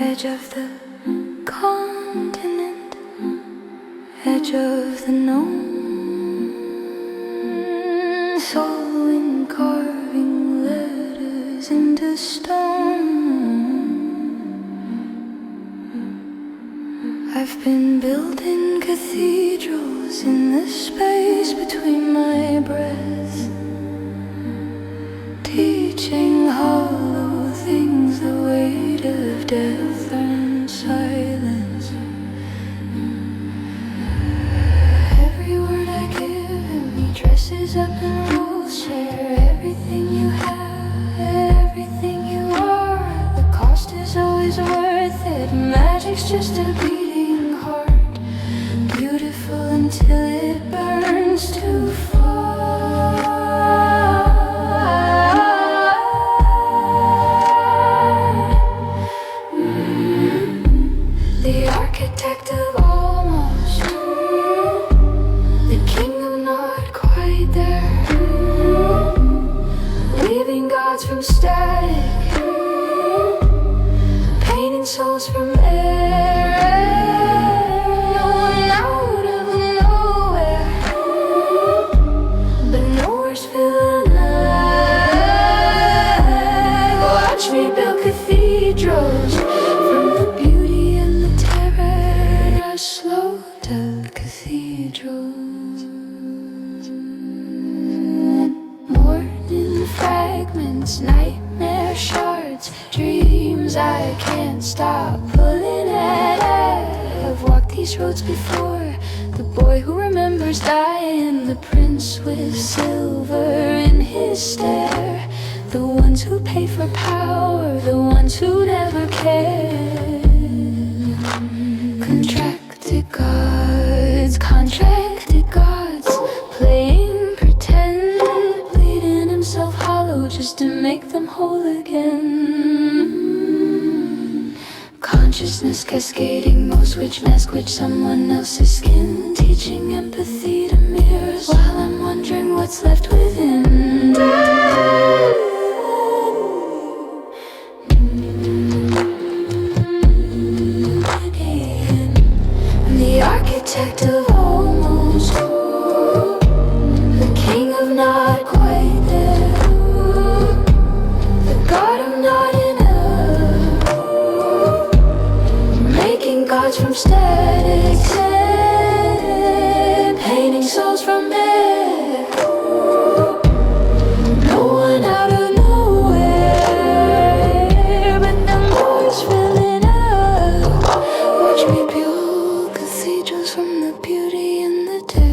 edge of the continent, edge of the known, sewing, carving letters into stone. I've been building cathedrals in the space between my breaths, teaching hollow things the weight of death and silence. Every word I give him, he dresses up and rules. Share everything you have, everything you are. The cost is always worth it. Magic's just a beating heart, beautiful until it burns too far. The architect of almost, the king of not quite there, leaving gods from static, painting souls from air, out of nowhere, but nowhere's feeling like. Watch me build cathedrals from the beauty and the terror. I slow to cathedrals, morning fragments, nightmare shards, dreams I can't stop pulling at. I've walked these roads before. The boy who remembers dying, the prince with silver in his stare, the ones who pay for power, the ones who never cared. Contracted gods, playing pretend, bleeding himself hollow just to make them whole again. Consciousness cascading, most which mask which someone else's skin, teaching empathy to mirrors while I'm wondering what's left within. The architect of almost, the king of not quite there, the god of not enough, making gods from static, painting souls from air, no one out of nowhere, but the noise filling up. Watch me build cathedrals from the beauty and the terror.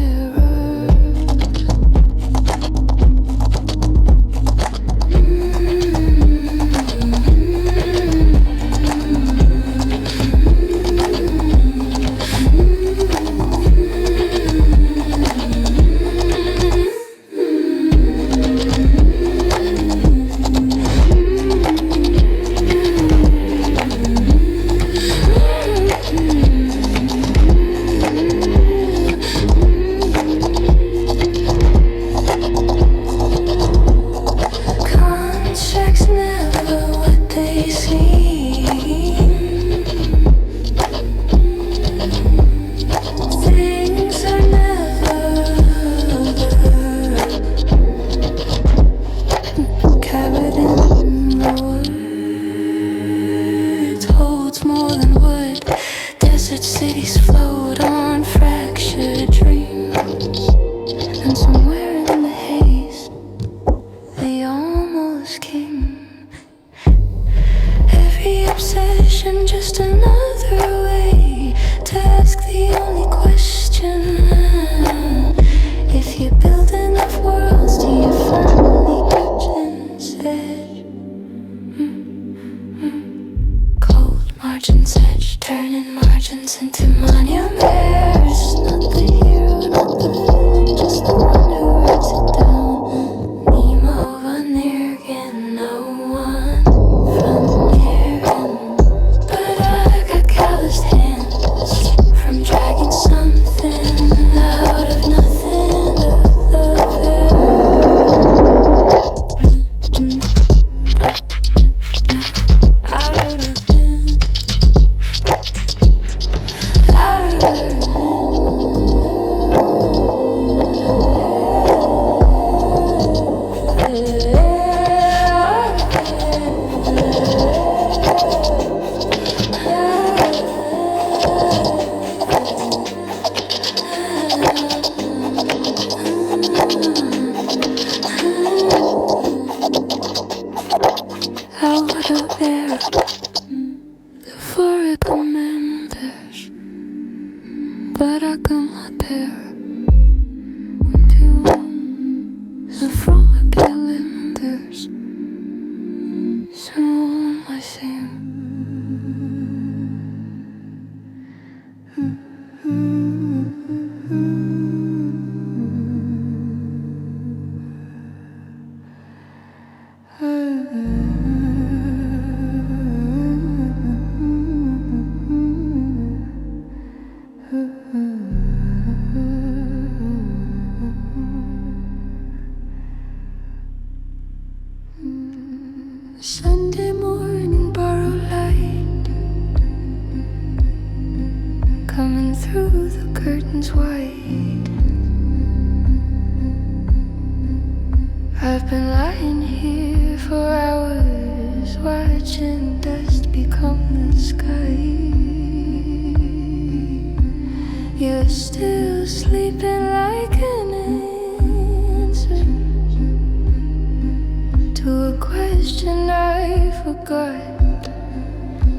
Contracts never what they seem. Things are never covered in words. Holds more than wood. Desert cities float on fractured dreams, and somewhere in the haze, the almost king. Every obsession just another way to ask the only question: if you build enough worlds, do you finally catch edge? Cold margins edge, turning margins into monuments. Not the hero, not the villain, just the one who writes it down. Nemo van Nirgen, no one from Nirgen. But I got calloused hands from dragging something out of nothing. Out of nothing. out of air. For recommenders, but I cannot bear to from appealing there's soon I sing. Sunday morning borrow light coming through the curtains wide. I've been lying here for hours watching dust become the sky. You're still sleeping like an answer to a question I forgot.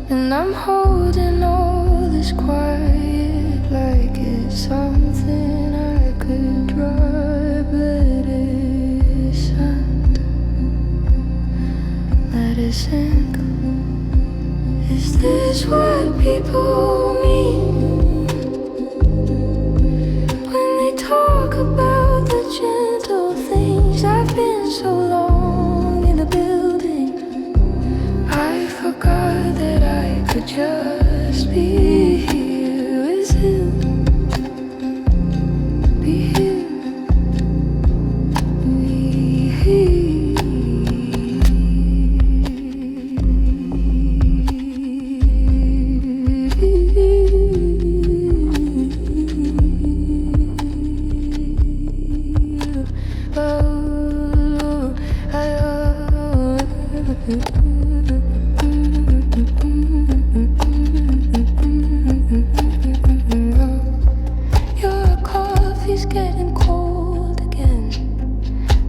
And I'm holding all this quiet like it's something I could draw, but it's not. Let it sink. Is this what people mean when they talk about the gentle things? I've been so long in the building, I forgot that I could just be here with you. Be here, be here. Your coffee's getting cold again.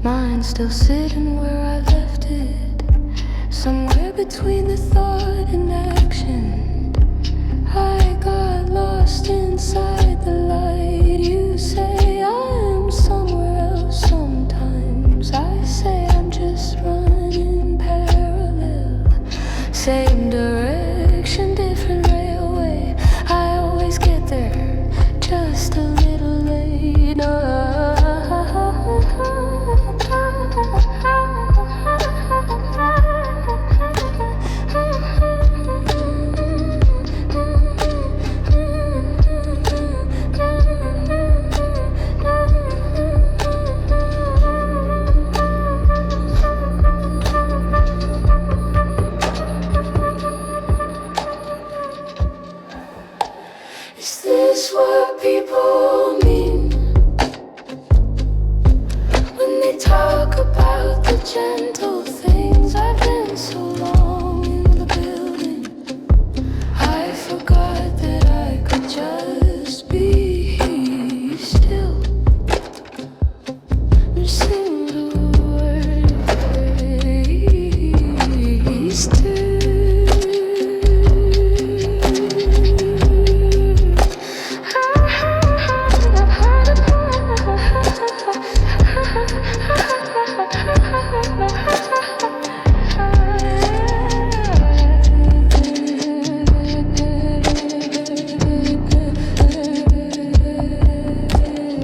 Mine's still sitting where I left it, somewhere between the thought and action. I got lost inside the light. You say I'm somewhere else sometimes. I say I'm just running parallel, same direction, different railway. I always get there just a little late. Is this what people mean when they talk about the gentle things? I've been so long in the building, I forgot that I could just be still. Listen to the words still.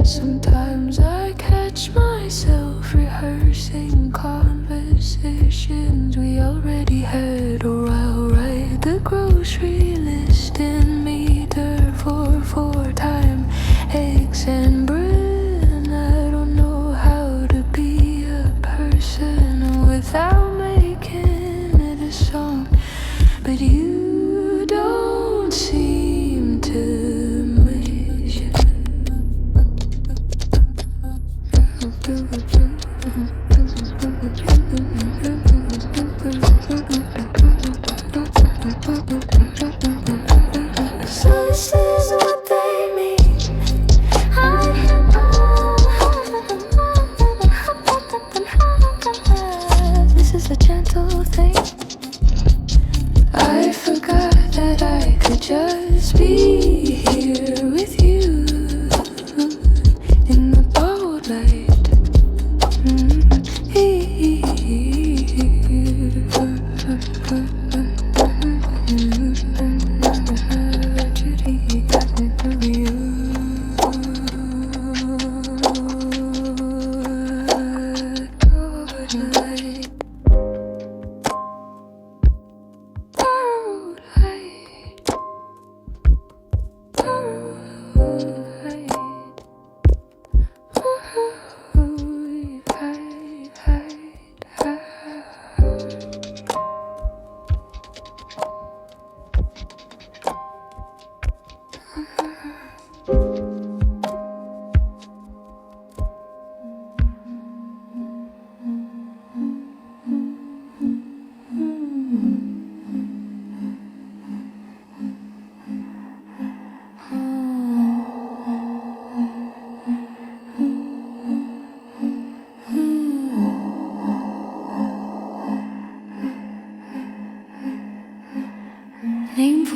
Sometimes I catch myself rehearsing conversations we already had, or I'll write the grocery list in meter for 4-time eggs and bread. I don't know how to be a person without making it a song, but you don't seem to measure.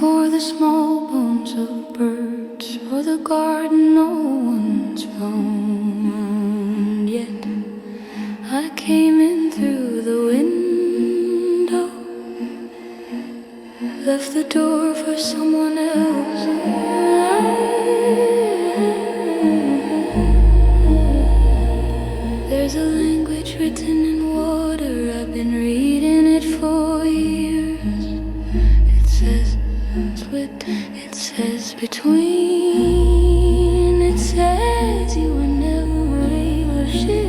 for the small bones of birds or the garden no one's found yet. I came in through the window, left the door for someone else. There's a language written in water, I've been reading it for years. It says split, it says between, it says you were never able to share.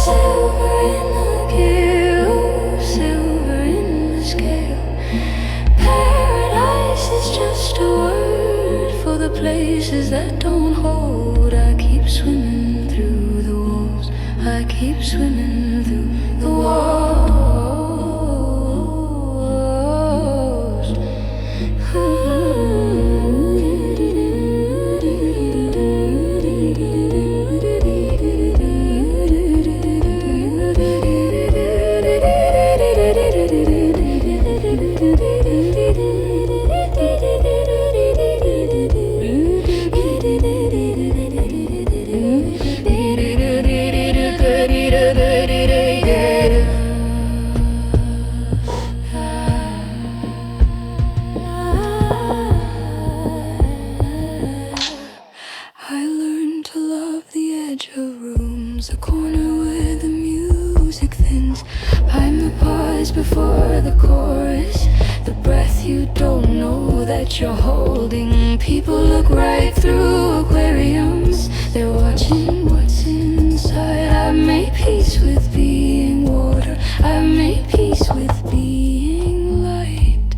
Silver in the gill, silver in the scale. Paradise is just a word for the places that don't hold. I keep swimming through the walls, I keep swimming through the walls. I learned to love the edge of rooms, the corner where the music thins. I'm the pause before the chorus, the breath you don't know that you're holding. People look right through aquariums, they're watching what's inside. I've made peace with being water, I've made peace with being light.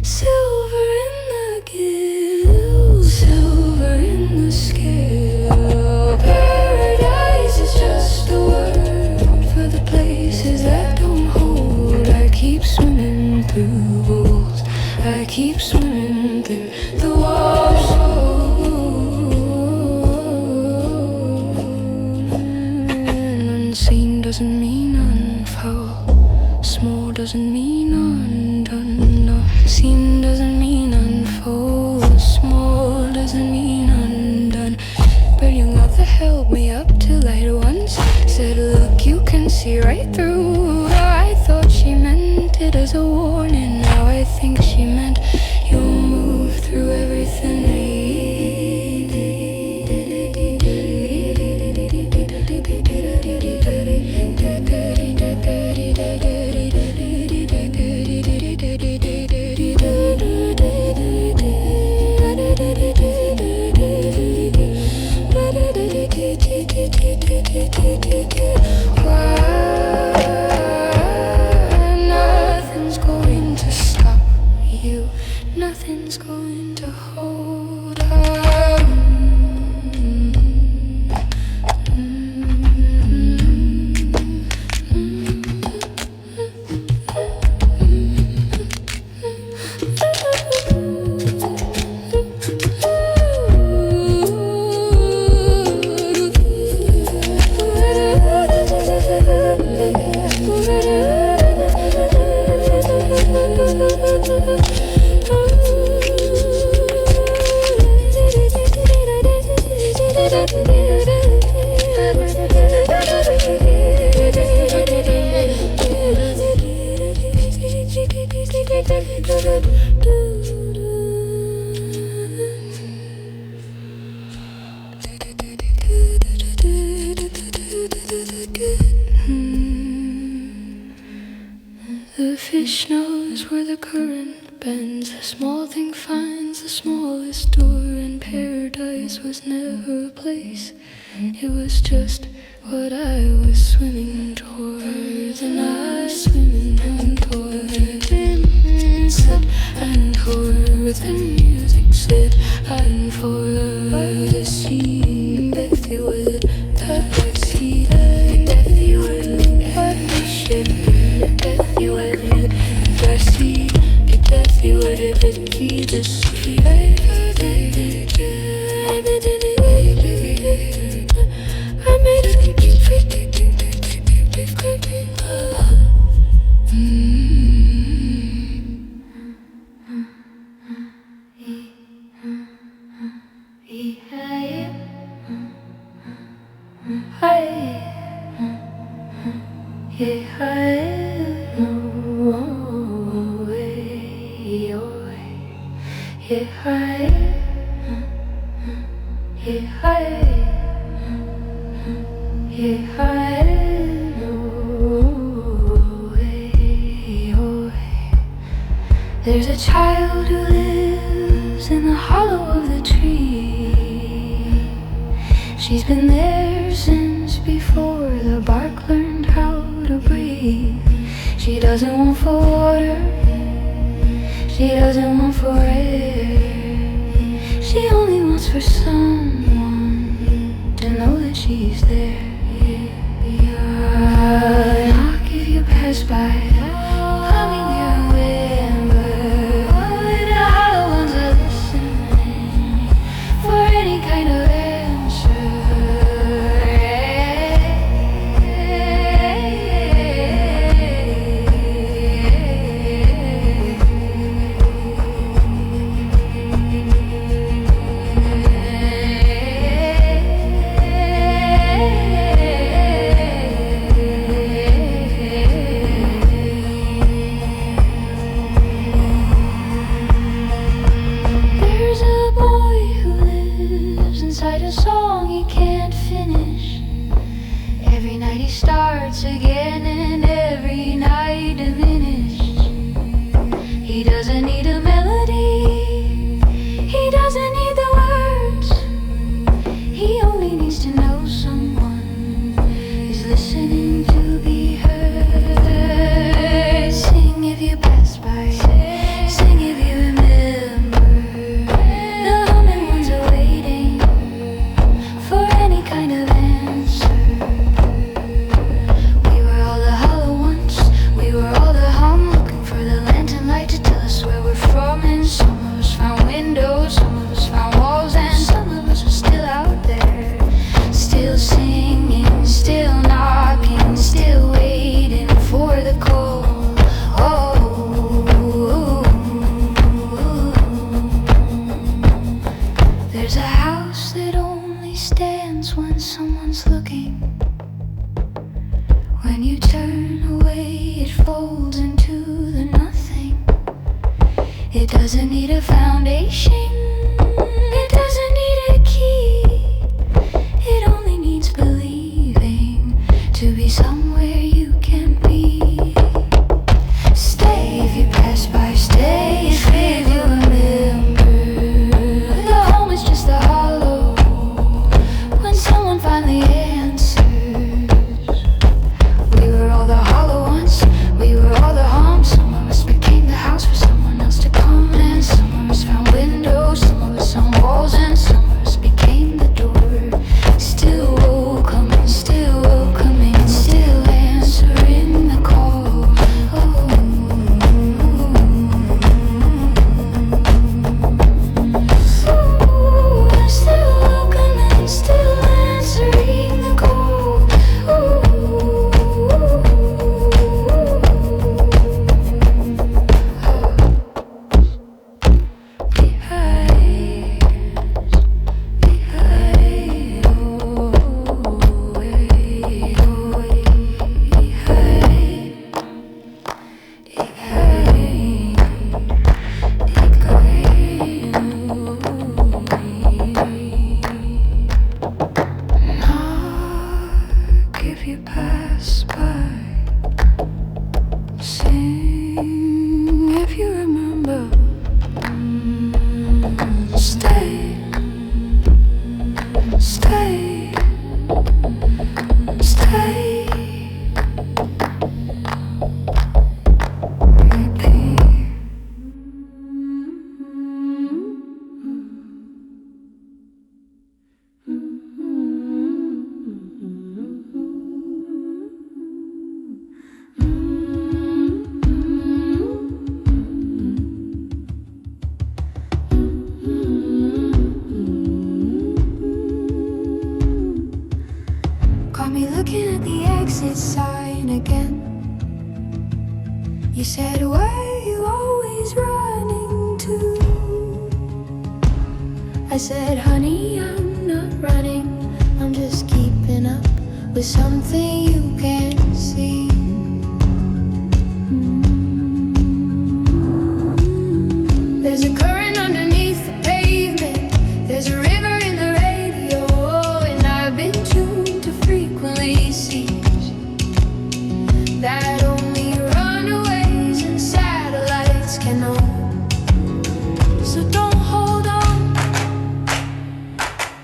Silver in the gill, silver in the scale. Paradise is just a word for the places that don't hold. I keep swimming through walls, I keep swimming through the walls. Unseen doesn't mean unfold, small doesn't mean undone. No, seen doesn't mean unfold, small doesn't mean undone. Burning love that held me up till I once said, look, you can see right through her. I thought she meant it as a warning, now I think she meant you'll move through everything. Nothing's going to stop you, nothing's going to hold on. The fish knows where the current bends. A small thing finds the smallest door, and paradise was never a place. It was just what I was swimming towards, and I swimming towards him, slip and towards the music slid and for the sea. If you would, that would see that if you would, what the ship. If you would, I see. If you would, if it be the sea. I made it. There's a child who lives in the hollow of the tree. She's been there since before the bark learned how to breathe. She doesn't want for water, she doesn't want for air. She only wants for someone to know that she's there. Knock if you pass by, humming your whimper. The hollow ones are listening for any kind of inside a song he can't finish. Every night he starts again and every night diminished. He doesn't need a melody, he doesn't need the words. He only needs to know someone is listening to be heard. Sing if you pass by, sing if you remember. The humming ones are waiting for any kind of answer. We were all the hollow ones, we were all the hum, looking for the lantern light to tell us where we're from. And some of us found windows, some of us found walls, and some of us are still out there, still singing, still knocking, still waiting for the call. Oh, there's a house that only stands when someone's looking. When you turn away, it folds into the nothing. It doesn't need a foundation, it doesn't need a key. It only needs believing to be somewhere you can be. Stay if you pass by, stay if you remember. The home is just a hollow when someone finally answers. We were all the hollow ones, we were all the hum. Some of us became the house for someone else to come. And some of us found windows, some of us on walls, and some of us became the door. Still welcoming, still answering the call. Oh, still welcoming, still answering the call. Knock if you pass by, sing if you remember. Stay, stay, stay. Repeat. Caught me looking at the exit sign again. You said, where are you always running to? I said, honey, I'm not running, I'm just keeping up with something you can't see. There's a current underneath the pavement, there's a river in the radio, and I've been tuned to frequencies that only runaways and satellites can know. So don't hold on,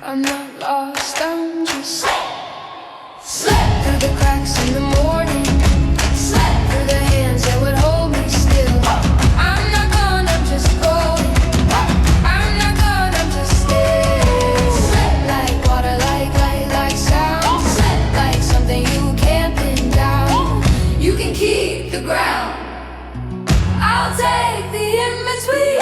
I'm not lost, I'm just slip through the cracks in the morning, slip through the hands that would hold me still. I'm not gone, I'm just going. I'm not gone, I'm just still. Slip like water, like sound. Slip like something you can't pin down. You can keep the ground, I'll take the in-between.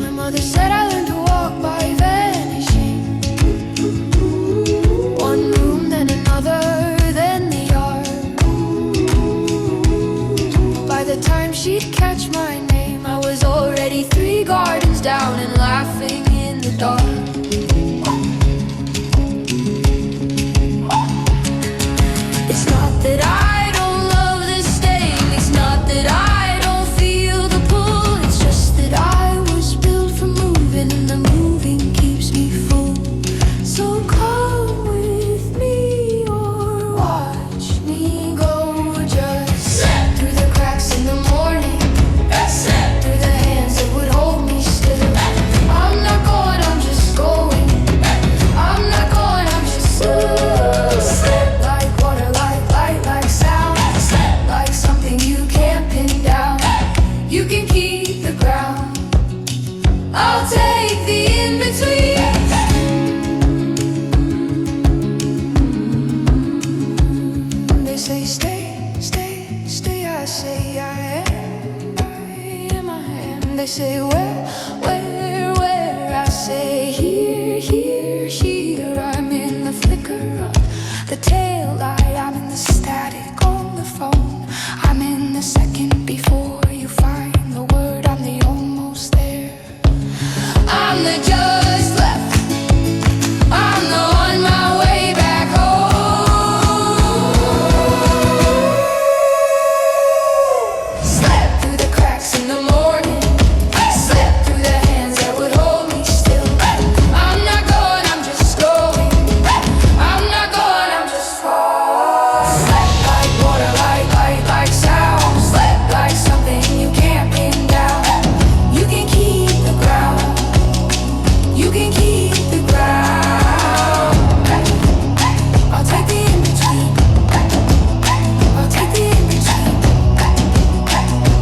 My mother said I learned to walk by vanishing. One room, then another, then the yard. By the time she'd catch my name, I was already 3 gardens down and laughing in the dark. It's not that I don't love this thing, it's not that I don't feel the pull, it's just that I was built for moving and the moving keeps me full. So come with me or watch me go, just slip through the cracks in the morning, slip through the hands that would hold me still. I'm not going, I'm just going. I'm not going, I'm just slip like water, like sound. Slip like something you can't pin down. You can keep the ground, I'll take the in-between. They say stay, stay, stay. I say I am, I am. They say where? I say here, here. I'm in the flicker of the tail light. I'm in the static on the phone. I'm in the second before you find the word. I'm the almost there. I'm the just left. I'm the on my way back home. Slip through the cracks in the morning, slip through the hands that would hold me still. I'm not going, I'm just going. I'm not going, I'm just falling. Slip like water, like sound. Slip like something you can't pin down. You can keep the ground, you can keep the ground. I'll take the in-between, I'll take the in-between,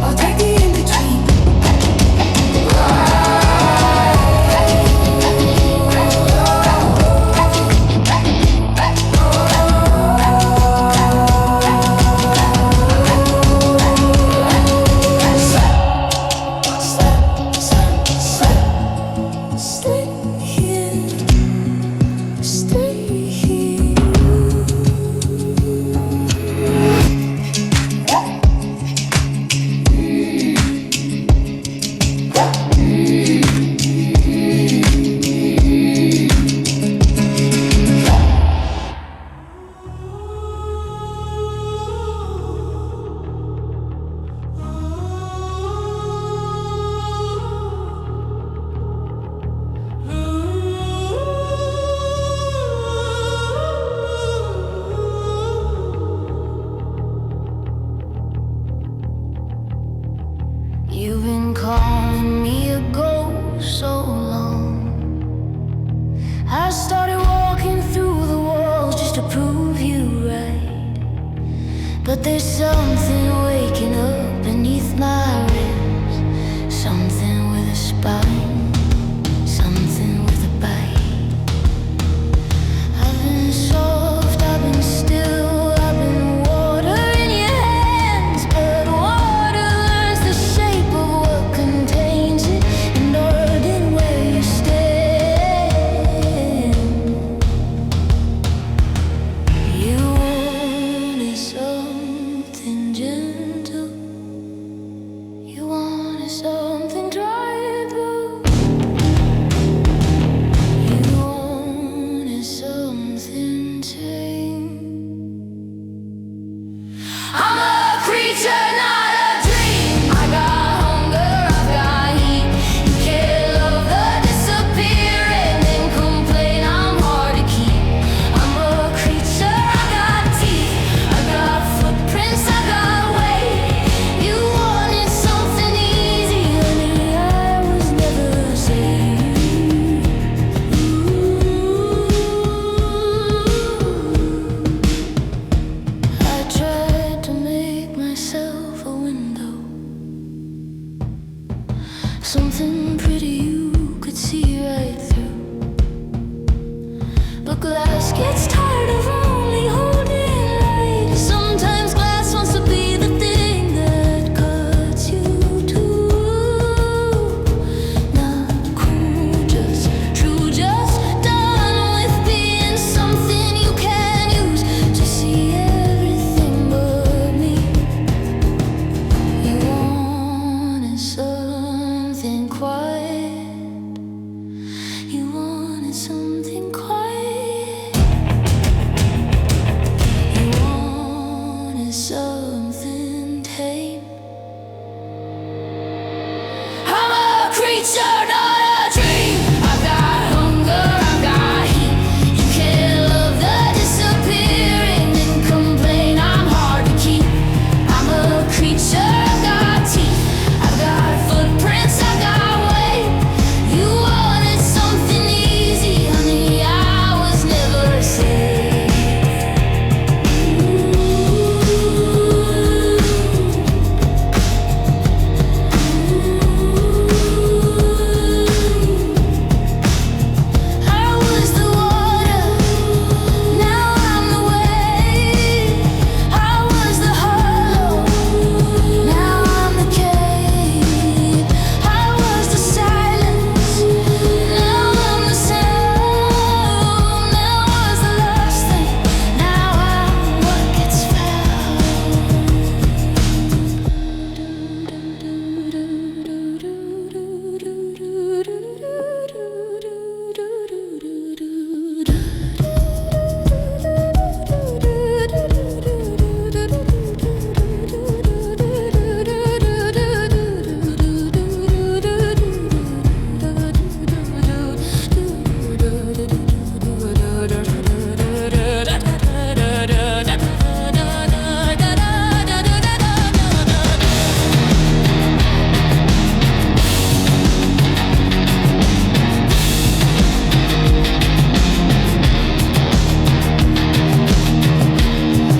I'll take the in-between. Stay here, stay here. You've been calling me a ghost so long. I started walking through the walls just to prove you right. But there's something waking up beneath my ribs, something with a spine, something with a bite. I've been soft, I've been still, I've been water in your hands, but water learns the shape of what contains it, and earth in where you stand. You wanted something just could see right through. But glass gets tired of only holding light. Sometimes glass wants to be the thing that cuts you too. Not cool, just true, just done with being something you can use to see everything but me. You wanted something quiet. You wanted something quiet. You wanted something tame. I'm a creature, not a dream. I've got hunger, I've got heat. You can't love the disappearing and complain I'm hard to keep. I'm a creature, I've got teeth. I've got footprints, I've got weight. You wanted something easy, honey, I was never safe. I was the water, now I'm the wave. I was the hollow, now I'm the cave. I was the silence, now I'm the sound. Now I was the last thing, now I'm what gets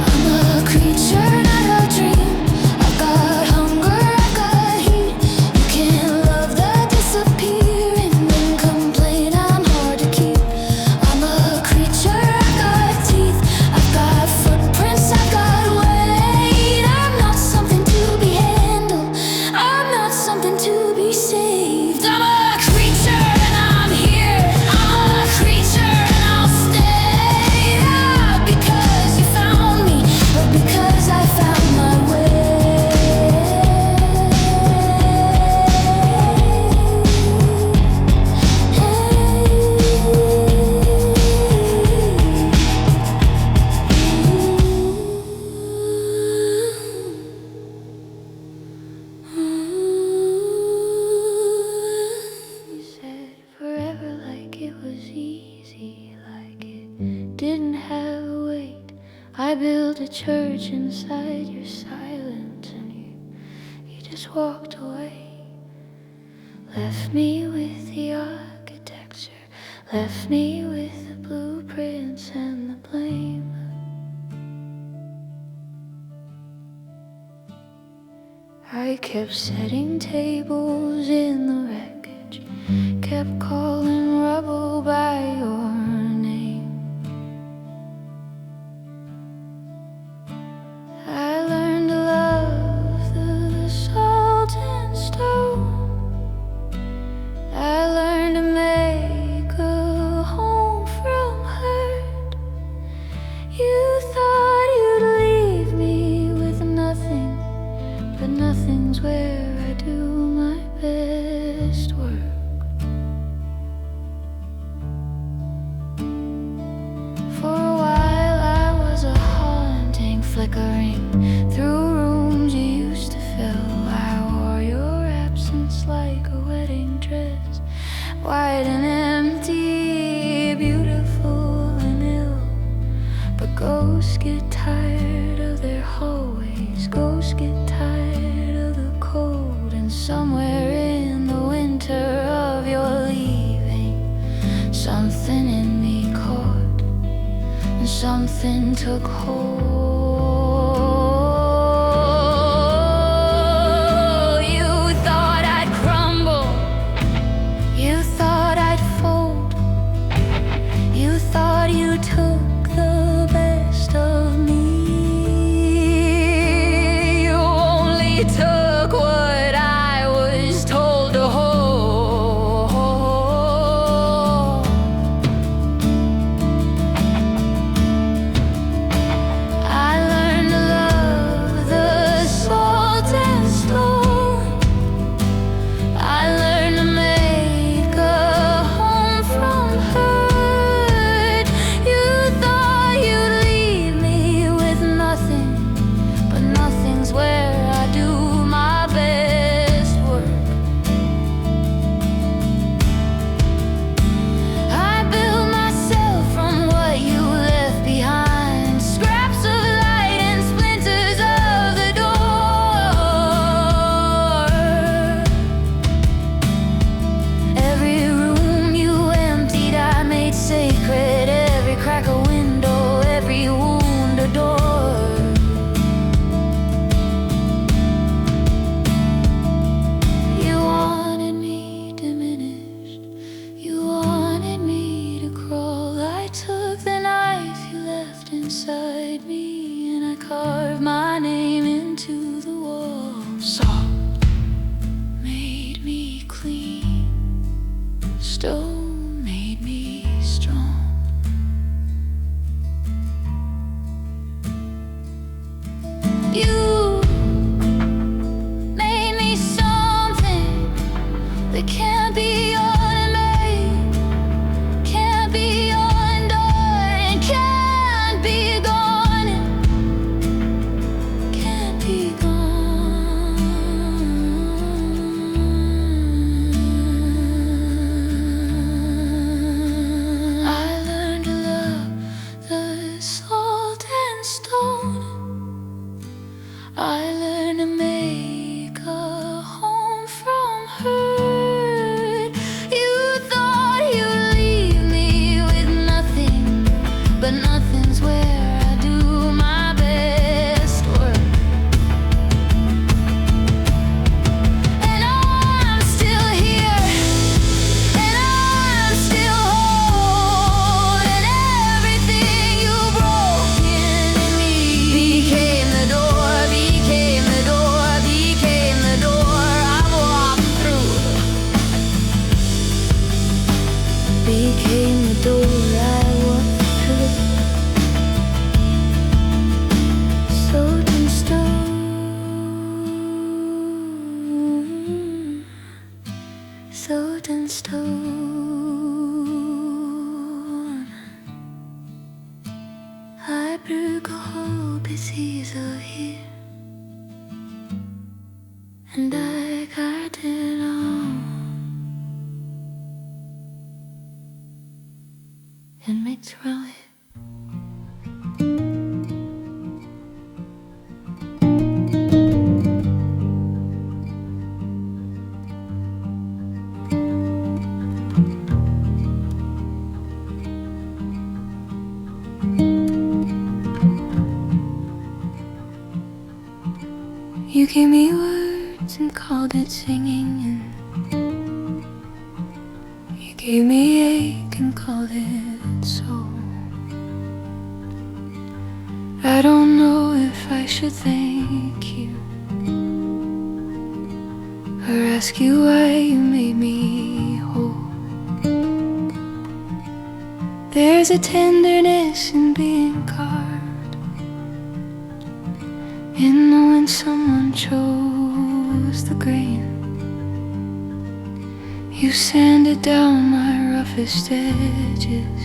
I'm a creature, not a dream. I've got hunger, I've got heat. You can't love the disappearing and complain I'm hard to keep. I'm a creature, I've got teeth. I've got footprints, I've got weight. I'm not something to be handled. I'm not something to be saved. I'm a creature and I'm here. I'm a creature and I'll stay. Not because you found me, but because I found my way. You said forever like it was easy, like it didn't have a weight. I built a church inside your silence, and you just walked away. Left me with the architecture, left me with the blueprints and the blame. I kept setting tables in the wreckage, kept calling rubble by your name. I learned to love the salt and stone. I learned to make a home from hurt. You thought you'd leave me with nothing, but nothing's where I do my best work. For a while I was a haunting, flickering through rooms you used to fill. I wore your absence like a wedding dress, white and empty, beautiful and ill. But ghosts get tired of their hallways, ghosts get tired of the cold, and somewhere in the winter of your leaving, something in me caught, and something took hold. You thought I'd crumble, you thought still made me strong. You made me something that can't be unmade, can't be undone, can't be gone, can't be gone. I learned to love the salt and stone. I learned to make a home from hurt. You thought you'd leave me with nothing, but nothing's where I do my best work. And I'm still here, and I'm still whole, and everything you broke in me became the door, became the door, became the door I walked through, became the door I walked through. Soaked in stone, soaked in stone. I brukar hoppas he's here, and I got it on. It makes right. You gave me words and called it singing, and you gave me ache and called it soul. I don't know if I should thank you or ask you why you made me whole. There's a tenderness in being carved, in knowing someone chose the grain. You sanded down my roughest edges,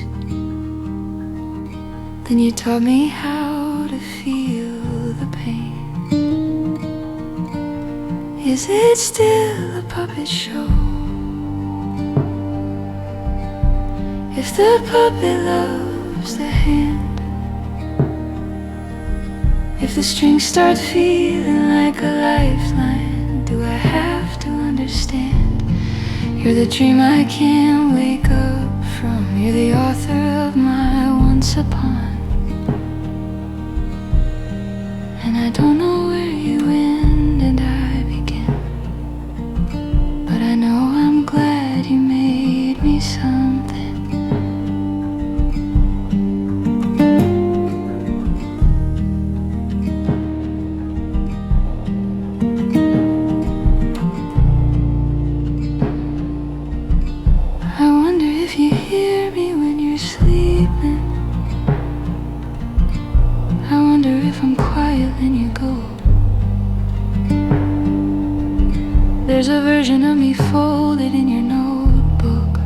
then you taught me how to feel the pain. Is it still a puppet show? If the puppet loves the hand, if the strings start feeling like a lifeline, do I have to understand? You're the dream I can't wake up from. You're the author of my once upon, and I don't know where you end and I begin, but I know I'm glad you made me something. I wonder if you hear me when you're sleeping. I wonder if I'm quiet when you go. There's a version of me folded in your notebook.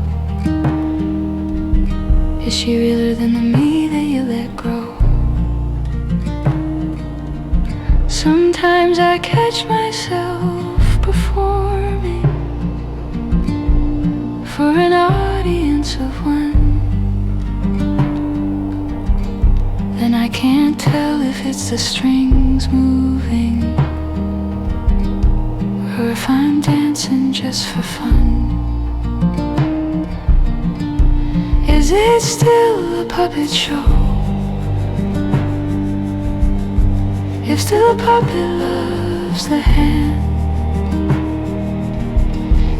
Is she realer than the me that you let grow? Sometimes I catch myself performing for an audience of one. Then I can't tell if it's the strings moving or if I'm dancing just for fun. Is it still a puppet show? If still a puppet loves the hand,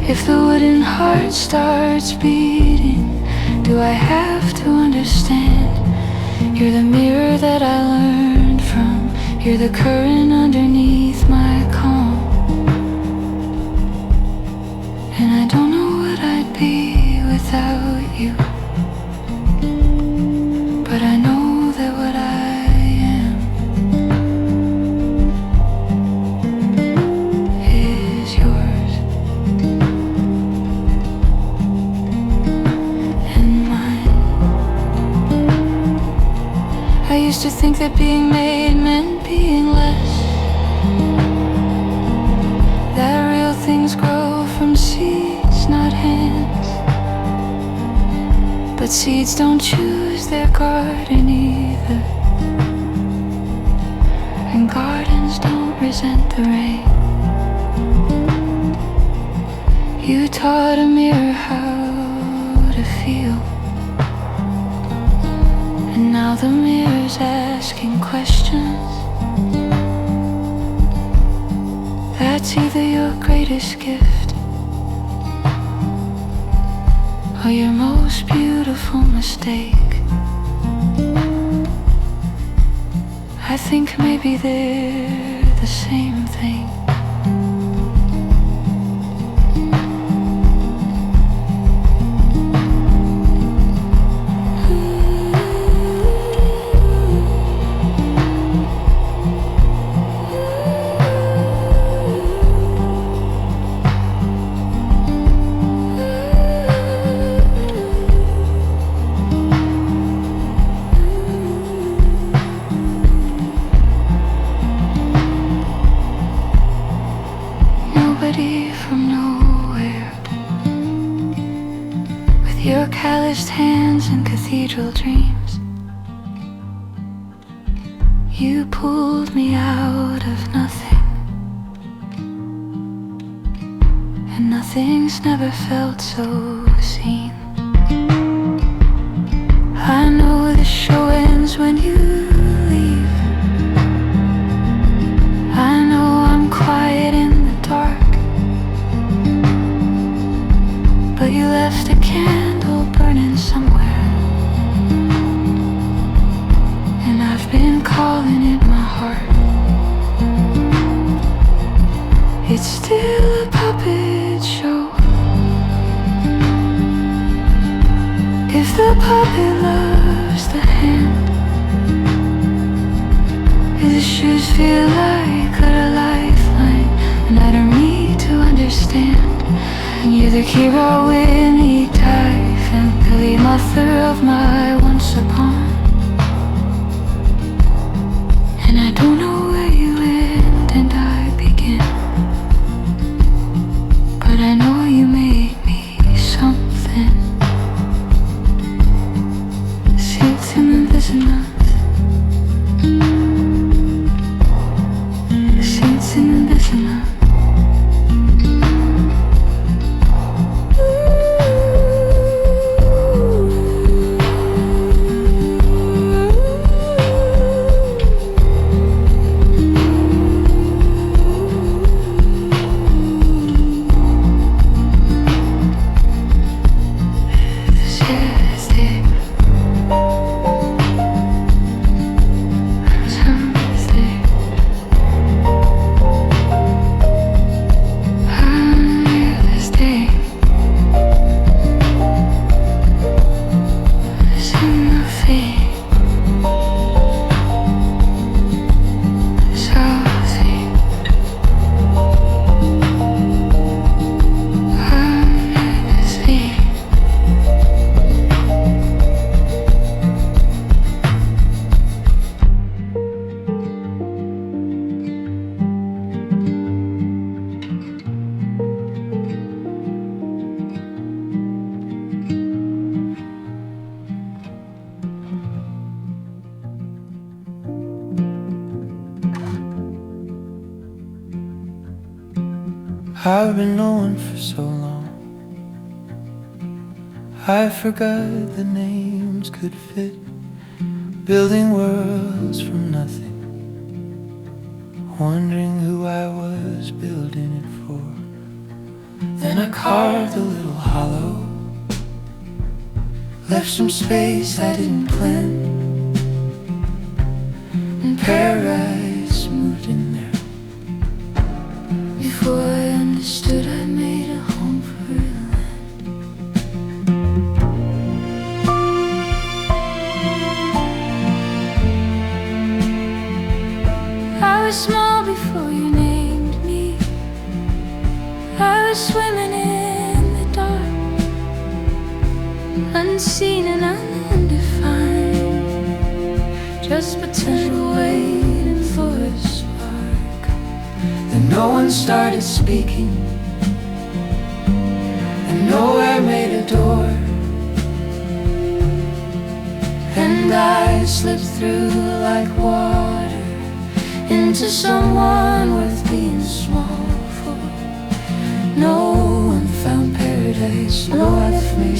if the wooden heart starts beating, do I have to understand? You're the mirror that I learned from. You're the current underneath my calm, and I don't know what I'd be without you. But I know that what I am is yours and mine. I used to think that being made meant being less, that real things grow from seeds, not hands. But seeds don't choose their garden either, and gardens don't resent the rain. You taught a mirror how to feel, and now the mirror's asking questions. That's either your greatest gift or your most beautiful mistake. I think maybe they're the same thing. From nowhere, with your calloused hands and cathedral dreams, you pulled me out of nothing, and nothing's never felt so seen. I know the show ends when you leave. I know I'm quiet in the dark, but you left a candle burning somewhere, and I've been calling it my heart. It's still a puppet show. If the puppet loves the hand, his shoes feel like a lifeline, and I don't need to understand. And you're the hero with me, dive and the mother of my once upon. And I don't know where you end and I begin, but I know you made me something. Sitting in this night, sitting in this night. I've been knowing for so long, I forgot the names could fit. Building worlds from nothing, wondering who I was building it for. Then I carved a little hollow, left some space I didn't plan, and paradise moved in there. Before I understood, I made a home for the land. was small before you named me. I was swimming in the dark, unseen and undefined, just potential waiting for a spark. Then no one started speaking, and nowhere made a door, and I slipped through like water into someone worth being small for. No one found paradise, no one left me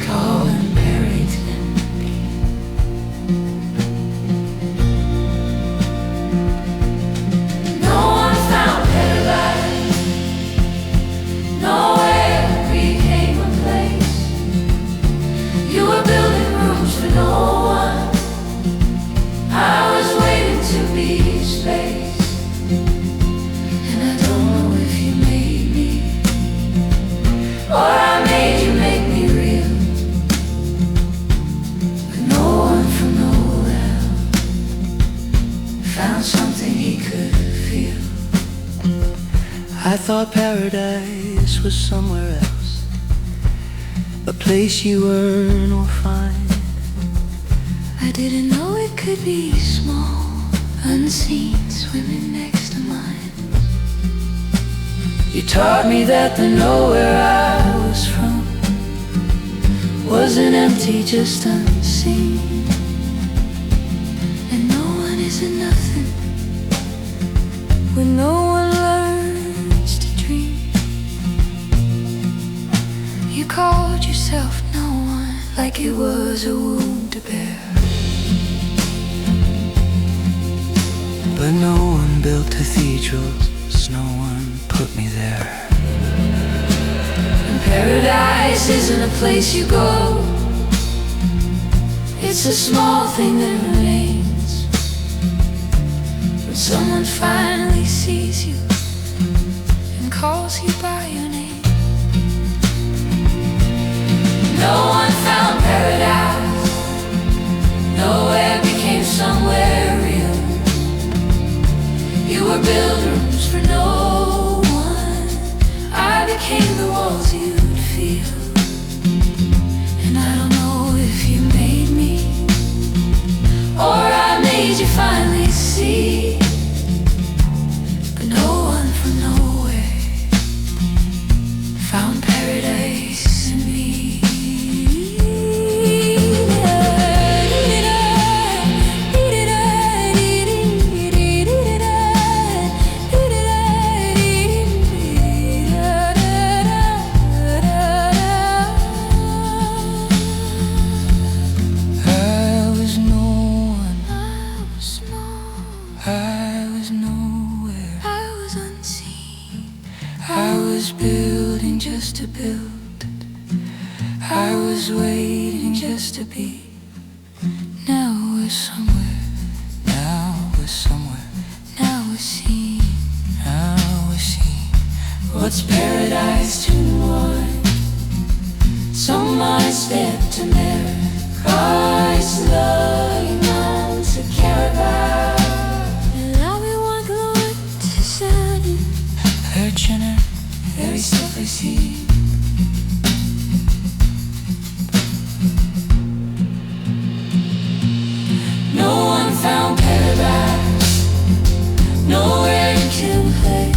calling buried in me. No one found paradise, nowhere became a place. You were building rooms for no one, I was waiting to be space. And I don't know if you made me, or I made you make me real. But no one from nowhere found something he could feel. I thought paradise was somewhere else, a place you earn or find. I didn't know it could be small, unseen, swimming next to mine. You taught me that the nowhere I was from wasn't empty, just unseen. And no one isn't nothing when no one learns to dream. You called yourself no one, like it was a wound to bear. But no one built cathedrals, no one put me there. And paradise isn't a place you go, it's a small thing that remains when someone finally sees you and calls you by your name. No one found paradise, nowhere became somewhere real. You were built rooms for no one, I became the walls you'd feel. And I don't know if you made me, or I made you finally see. But no one from nowhere found paradise in me. I was nowhere, I was unseen, I was building just to build, I was waiting just to be. now we're somewhere, Now we're somewhere, now we're seen. now we're seen. What's paradise to one? Someone stepped to mirror Christ looking on to care about. And I'll be one glowing to sun, Urging her, every step I see. No one found paradise, nowhere you can play.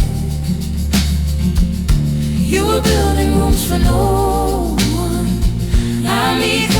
You were building rooms for no one, I need